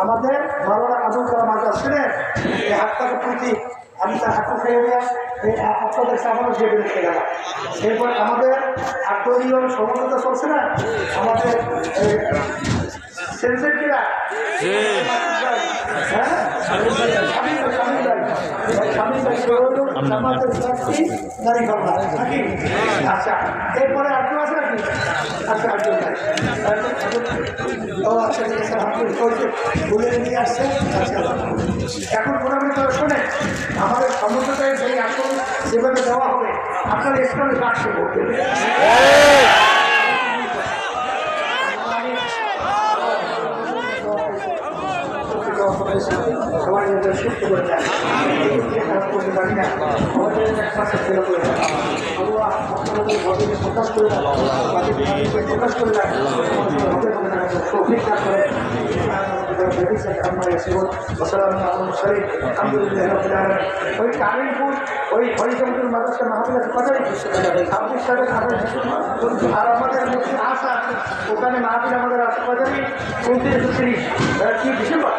আমাদের মাওলানা আবুল কালাম আজাদ ছিলেন এই হাতটাকে প্রতি আমি তার হাতটা খেয়ে দিয়ে আপনাদের সামনে জেগে রেখে গেলাম। এরপর আমাদের আত্মীয় সমঝোতা চলছে না, আমাদের সেন্সেটিরা আচ্ছা, এরপরে আরেকটু আছে নাকি? আচ্ছা, ও আচ্ছা, ঠিক আছে, বলে নিয়ে আসছে। আচ্ছা, এখন মোটামুটি শোনে আমাদের সমুদ্রটায় সেই আসল যেভাবে দেওয়া হবে আপনার স্কুলে কাটছে করতে সবাই সুস্থ করে দেয় করতে পারি না প্রকাশ করে প্রকাশ করে ওই কামিলপুর ওই হরিচন্দ্র মাদ্রাসা মাহফিল কথাই ছাব্বিশ সালে আর আমাদের মধ্যে আশা ওখানে মাহফিল আমাদের আছে কথাই 29 ডিসেম্বর।